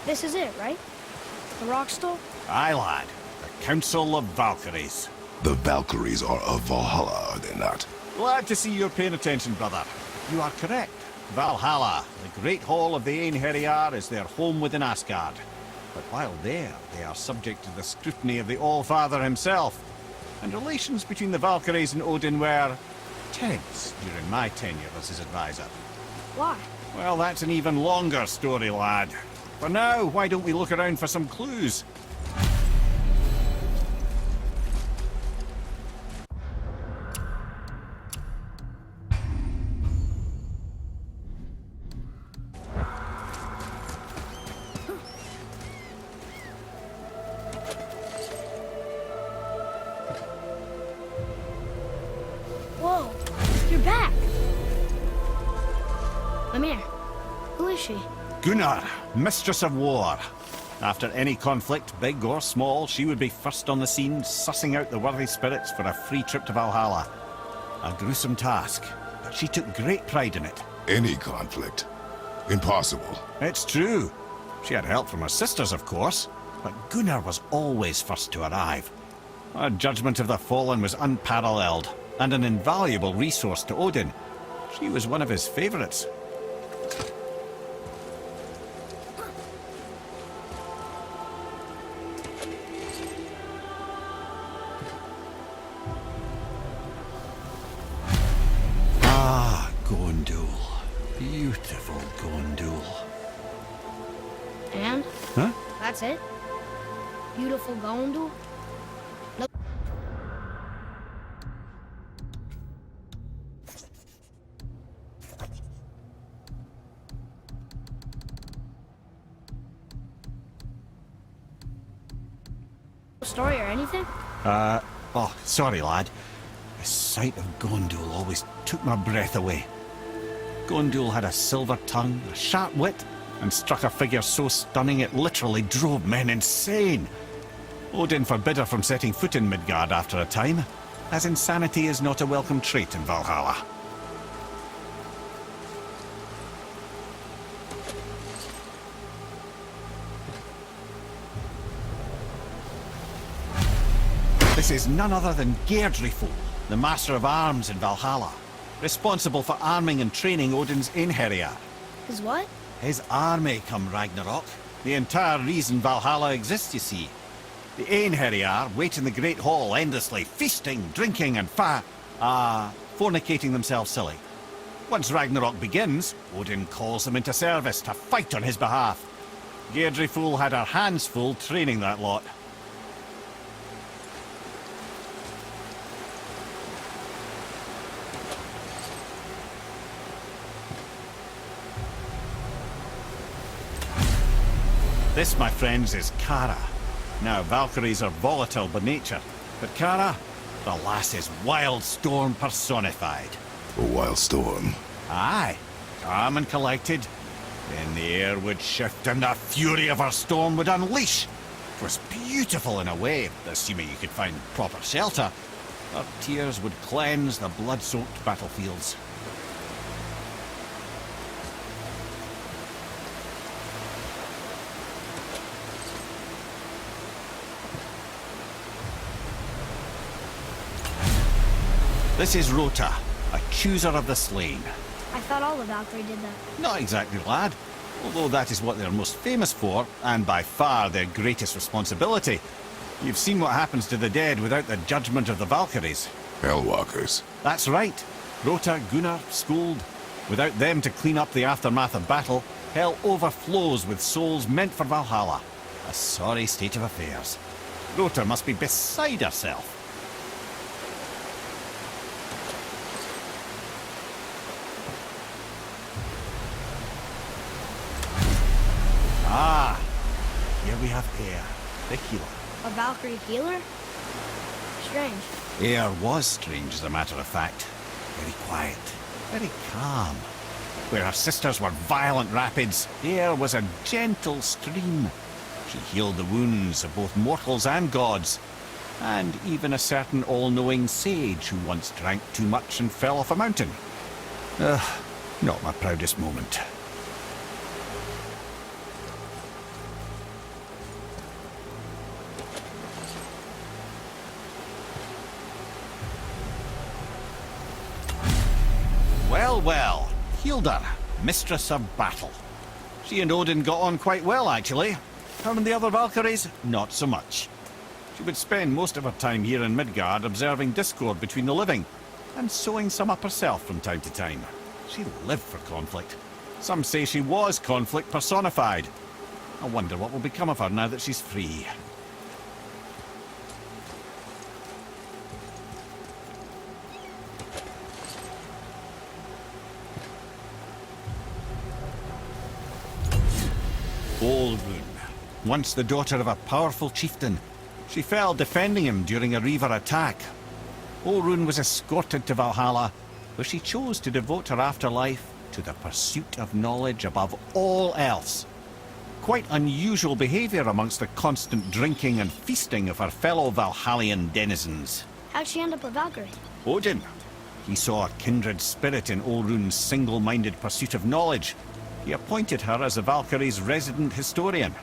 This is it, right? The rock stone? Aye, lad. The Council of Valkyries. The Valkyries are of Valhalla, are they not? Glad to see you're paying attention, brother. You are correct. Valhalla, the great hall of the Einherjar, is their home within Asgard. But while there, they are subject to the scrutiny of the All-Father himself. And relations between the Valkyries and Odin were tense during my tenure as his advisor. Why? Well, that's an even longer story, lad. For now, why don't we look around for some clues? Whoa, you're back. Mimir, who is she? Gunnar, Mistress of War. After any conflict, big or small, she would be first on the scene, sussing out the worthy spirits for a free trip to Valhalla. A gruesome task, but she took great pride in it. Any conflict. Impossible. It's true. She had help from her sisters, of course, but Gunnar was always first to arrive. Her judgment of the fallen was unparalleled, and an invaluable resource to Odin. She was one of his favorites. Gondul. Beautiful Gondul. And? Huh? That's it? Beautiful Gondul? No. Story or anything? Oh, sorry, lad. The sight of Gondul always took my breath away. Gondul had a silver tongue, a sharp wit, and struck a figure so stunning it literally drove men insane. Odin forbid her from setting foot in Midgard after a time, as insanity is not a welcome trait in Valhalla. This is none other than Geirdriful, the Master of Arms in Valhalla, responsible for arming and training Odin's Einherjar. His what? His army come Ragnarok. The entire reason Valhalla exists, you see. The Einherjar wait in the Great Hall endlessly, feasting, drinking, and fornicating themselves silly. Once Ragnarok begins, Odin calls them into service to fight on his behalf. Geirdriful had her hands full training that lot. This, my friends, is Kara. Now, Valkyries are volatile by nature, but Kara, the lass is Wild Storm personified. A wild storm. Aye, calm and collected. Then the air would shift and the fury of her storm would unleash. It was beautiful in a way, assuming you could find proper shelter. Her tears would cleanse the blood-soaked battlefields. This is Rota, accuser of the slain. I thought all the Valkyrie did that. Not exactly, lad. Although that is what they're most famous for, and by far their greatest responsibility. You've seen what happens to the dead without the judgment of the Valkyries. Hellwalkers. That's right. Rota, Gunnar, Skuld. Without them to clean up the aftermath of battle, hell overflows with souls meant for Valhalla. A sorry state of affairs. Rota must be beside herself. Ah, here we have Air, the healer. A Valkyrie healer? Strange. Air was strange, as a matter of fact. Very quiet, very calm. Where her sisters were violent rapids, Air was a gentle stream. She healed the wounds of both mortals and gods, and even a certain all-knowing sage who once drank too much and fell off a mountain. Not my proudest moment. Well, well, Hilda, mistress of battle. She and Odin got on quite well, actually. Her and the other Valkyries, not so much. She would spend most of her time here in Midgard observing discord between the living, and sewing some up herself from time to time. She lived for conflict. Some say she was conflict personified. I wonder what will become of her now that she's free. Olrun, once the daughter of a powerful chieftain. She fell defending him during a Reaver attack. Olrun was escorted to Valhalla, where she chose to devote her afterlife to the pursuit of knowledge above all else. Quite unusual behaviour amongst the constant drinking and feasting of her fellow Valhallian denizens. How'd she end up a Valkyrie? Odin. He saw a kindred spirit in Olrun's single-minded pursuit of knowledge. He appointed her as the Valkyrie's resident historian.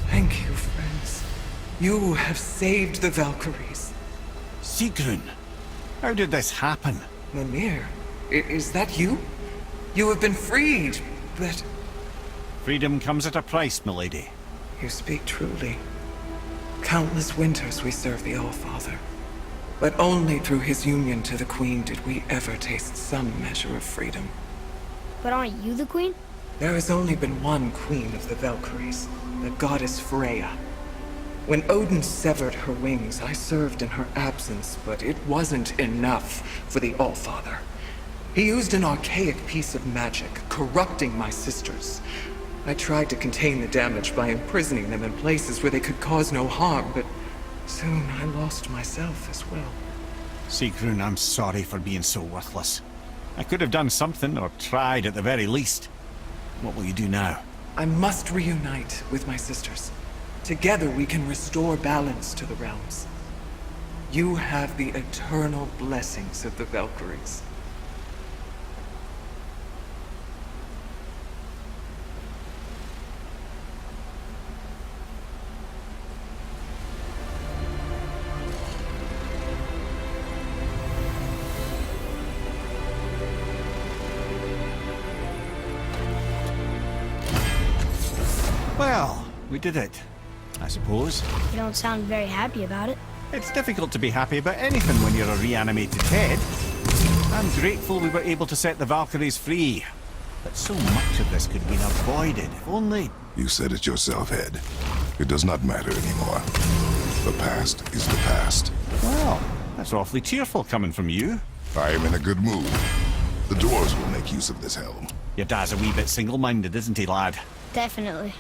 Thank you, friends. You have saved the Valkyries. Sigrun, how did this happen? Mimir, is that you? You have been freed, but... Freedom comes at a price, milady. You speak truly. Countless winters we served the All-Father. But only through his union to the Queen did we ever taste some measure of freedom. But aren't you the queen? There has only been one Queen of the Valkyries, the goddess Freya. When Odin severed her wings, I served in her absence, but it wasn't enough for the All-Father. He used an archaic piece of magic, corrupting my sisters. I tried to contain the damage by imprisoning them in places where they could cause no harm, but soon I lost myself as well. Sigrun, I'm sorry for being so worthless. I could have done something, or tried at the very least. What will you do now? I must reunite with my sisters. Together we can restore balance to the realms. You have the eternal blessings of the Valkyries. Well, we did it, I suppose. You don't sound very happy about it. It's difficult to be happy about anything when you're a reanimated head. I'm grateful we were able to set the Valkyries free. But so much of this could have been avoided, if only... You said it yourself, Head. It does not matter anymore. The past is the past. Well, that's awfully cheerful coming from you. I am in a good mood. The dwarves will make use of this helm. Your dad's a wee bit single-minded, isn't he, lad? Definitely.